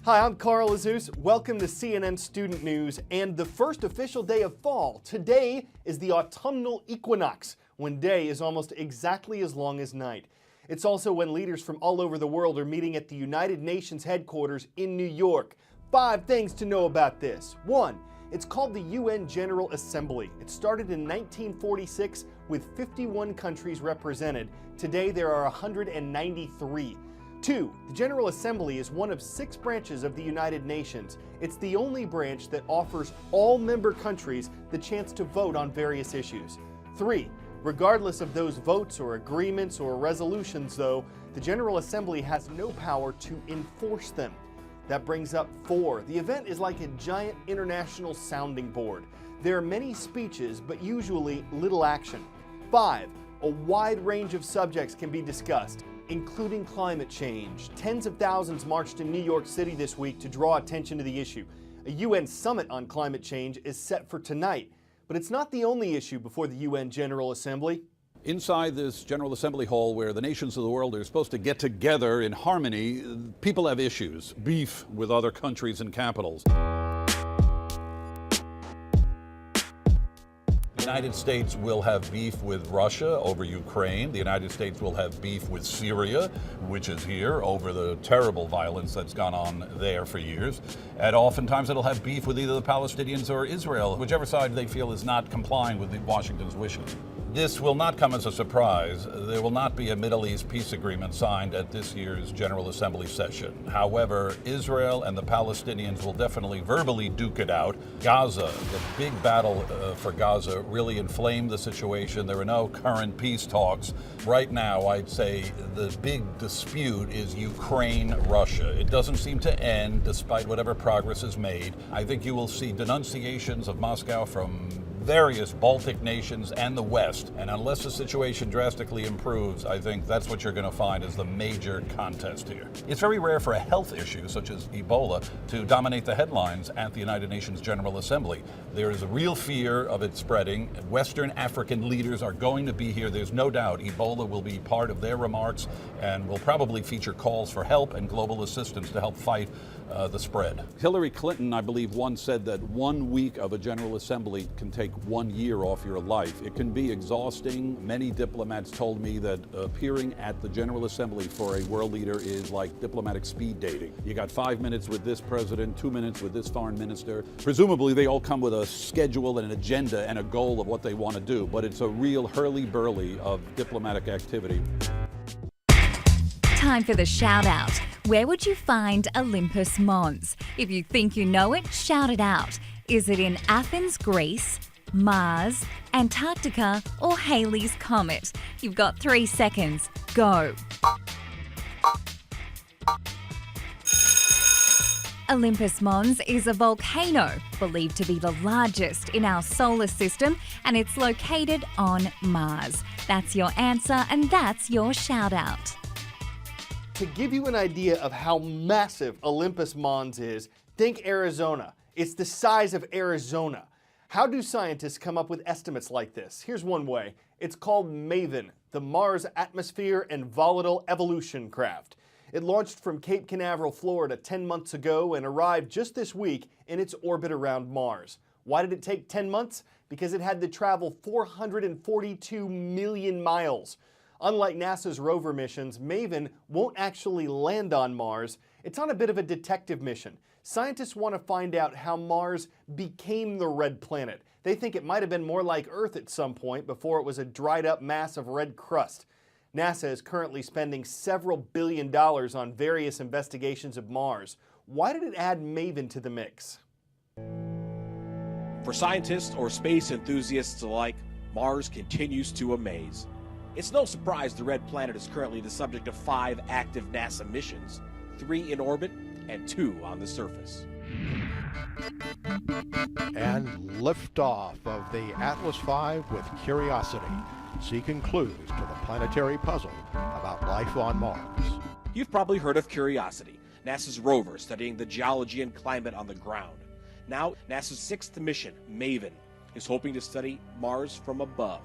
Hi, I'm Carl Azus. Welcome to CNN Student News and the first official day of fall. Today is the autumnal equinox, when day is almost exactly as long as night. It's also when leaders from all over the world are meeting at the United Nations headquarters in New York. 5 things to know about this. 1. It's called the UN General Assembly. It started in 1946 with 51 countries represented. Today there are 193. 2. The General Assembly is one of 6 branches of the United Nations. It's the only branch that offers all member countries the chance to vote on various issues. 3. Regardless of those votes or agreements or resolutions, though, the General Assembly has no power to enforce them. That brings up 4. The event is like a giant international sounding board. There are many speeches, but usually little action. 5. A wide range of subjects can be discussed, including climate change. Tens of thousands marched in New York City this week to draw attention to the issue. A UN summit on climate change is set for tonight, but it's not the only issue before the UN General Assembly. Inside this General Assembly hall where the nations of the world are supposed to get together in harmony, people have issues, beef with other countries and capitals. The United States will have beef with Russia over Ukraine. The United States will have beef with Syria, which is here, over the terrible violence that's gone on there for years. And oftentimes it'll have beef with either the Palestinians or Israel, whichever side they feel is not complying with Washington's wishes. This will not come as a surprise. There will not be a Middle East peace agreement signed at this year's General Assembly session. However, Israel and the Palestinians will definitely verbally duke it out. Gaza, the big battle for Gaza really inflamed the situation. There are no current peace talks. Right now, I'd say the big dispute is Ukraine-Russia. It doesn't seem to end despite whatever progress is made. I think you will see denunciations of Moscow from various Baltic nations and the West. And unless the situation drastically improves, I think that's what you're going to find as the major contest here. It's very rare for a health issue such as Ebola to dominate the headlines at the United Nations General Assembly. There is a real fear of it spreading. Western African leaders are going to be here. There's no doubt Ebola will be part of their remarks and will probably feature calls for help and global assistance to help fight the spread. Hillary Clinton, I believe, once said that 1 week of a General Assembly can take 1 year off your life. It can be exhausting. Many diplomats told me that appearing at the General Assembly for a world leader is like diplomatic speed dating. You got 5 minutes with this president, 2 minutes with this foreign minister. Presumably they all come with a schedule and an agenda and a goal of what they want to do, but it's a real hurly-burly of diplomatic activity. Time for the shout out. Where would you find Olympus Mons? If you think you know it, shout it out. Is it in Athens, Greece, Mars, Antarctica, or Halley's Comet? You've got 3 seconds. Go. Olympus Mons is a volcano believed to be the largest in our solar system, and it's located on Mars. That's your answer, and that's your shout out. To give you an idea of how massive Olympus Mons is, think Arizona. It's the size of Arizona. How do scientists come up with estimates like this? Here's one way. It's called MAVEN, the Mars Atmosphere and Volatile Evolution Craft. It launched from Cape Canaveral, Florida 10 months ago and arrived just this week in its orbit around Mars. Why did it take 10 months? Because it had to travel 442 million miles. Unlike NASA's rover missions, MAVEN won't actually land on Mars. It's on a bit of a detective mission. Scientists want to find out how Mars became the red planet. They think it might have been more like Earth at some point before it was a dried up mass of red crust. NASA is currently spending several $1 billion on various investigations of Mars. Why did it add MAVEN to the mix? For scientists or space enthusiasts alike, Mars continues to amaze. It's no surprise the red planet is currently the subject of 5 active NASA missions, 3 in orbit and 2 on the surface. And liftoff of the Atlas V with Curiosity, seeking clues to the planetary puzzle about life on Mars. You've probably heard of Curiosity, NASA's rover studying the geology and climate on the ground. Now, NASA's 6th mission, MAVEN, is hoping to study Mars from above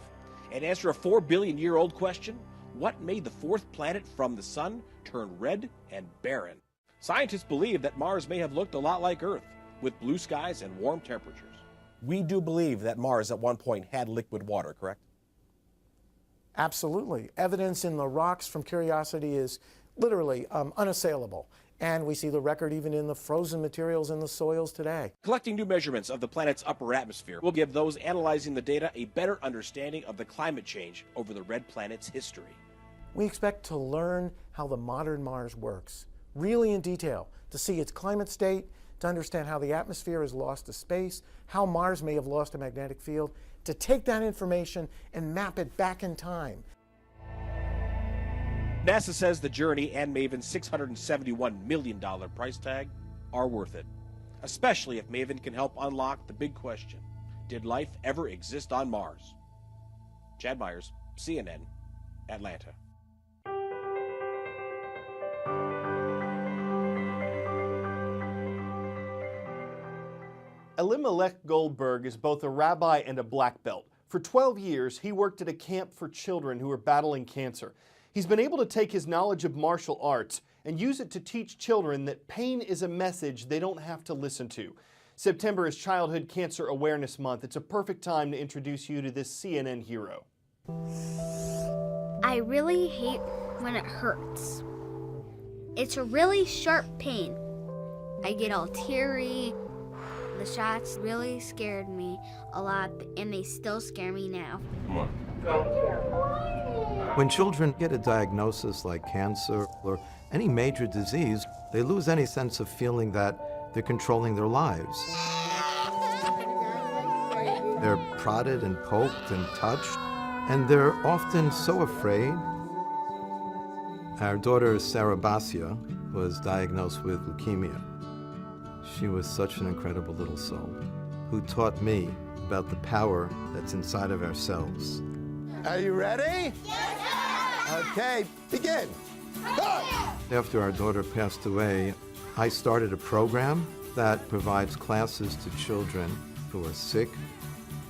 and answer a 4 billion-year-old question: what made the 4th planet from the sun turn red and barren? Scientists believe that Mars may have looked a lot like Earth, with blue skies and warm temperatures. We do believe that Mars at one point had liquid water, correct? Absolutely. Evidence in the rocks from Curiosity is literally unassailable. And we see the record even in the frozen materials in the soils today. Collecting new measurements of the planet's upper atmosphere will give those analyzing the data a better understanding of the climate change over the red planet's history. We expect to learn how the modern Mars works, really in detail, to see its climate state, to understand how the atmosphere is lost to space, how Mars may have lost a magnetic field, to take that information and map it back in time. NASA says the journey and Maven's $671 million price tag are worth it, especially if Maven can help unlock the big question: did life ever exist on Mars? Chad Myers, CNN, Atlanta. Elimelech Goldberg is both a rabbi and a black belt. For 12 years, he worked at a camp for children who are battling cancer. He's been able to take his knowledge of martial arts and use it to teach children that pain is a message they don't have to listen to. September is Childhood Cancer Awareness Month. It's a perfect time to introduce you to this CNN hero. I really hate when it hurts. It's a really sharp pain. I get all teary. The shots really scared me a lot, and they still scare me now. Come on. When children get a diagnosis like cancer or any major disease, they lose any sense of feeling that they're controlling their lives. They're prodded and poked and touched, and they're often so afraid. Our daughter, Sarah Basia, was diagnosed with leukemia. She was such an incredible little soul who taught me about the power that's inside of ourselves. Are you ready? Yes, sir! Okay, begin. Go! After our daughter passed away, I started a program that provides classes to children who are sick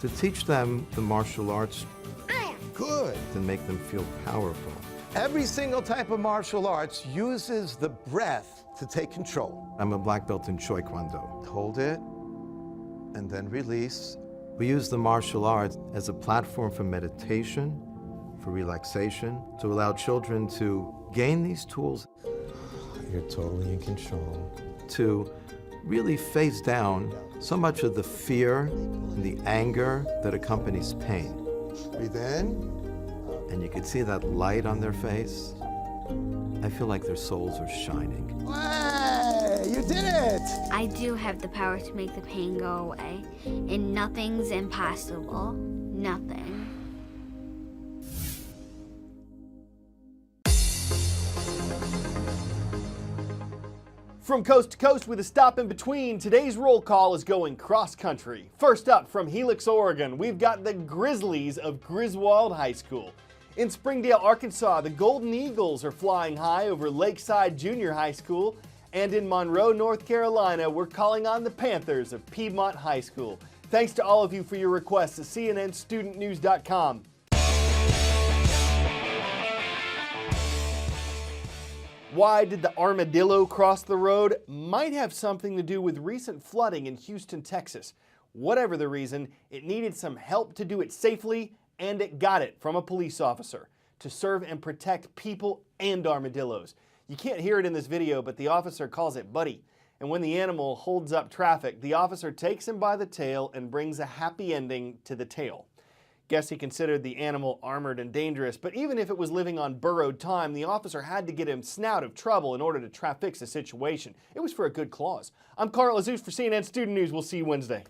to teach them the martial arts Good. and make them feel powerful. Every single type of martial arts uses the breath to take control. I'm a black belt in Choi Kwando. Hold it, and then release. We use the martial arts as a platform for meditation, for relaxation, to allow children to gain these tools. You're totally in control. To really face down so much of the fear and the anger that accompanies pain. Breathe in. And you can see that light on their face. I feel like their souls are shining. Hey, you did it! I do have the power to make the pain go away, and nothing's impossible. Nothing. From coast to coast with a stop in between, today's roll call is going cross country. First up from Helix, Oregon, we've got the Grizzlies of Griswold High School. In Springdale, Arkansas, the Golden Eagles are flying high over Lakeside Junior High School. And in Monroe, North Carolina, we're calling on the Panthers of Piedmont High School. Thanks to all of you for your requests at cnnstudentnews.com. Why did the armadillo cross the road? Might have something to do with recent flooding in Houston, Texas. Whatever the reason, it needed some help to do it safely, and it got it from a police officer to serve and protect people and armadillos. You can't hear it in this video, but the officer calls it Buddy. And when the animal holds up traffic, the officer takes him by the tail and brings a happy ending to the tale. Guess he considered the animal armored and dangerous, but even if it was living on borrowed time, the officer had to get him out of trouble in order to fix the situation. It was for a good cause. I'm Carl Azus for CNN Student News. We'll see you Wednesday.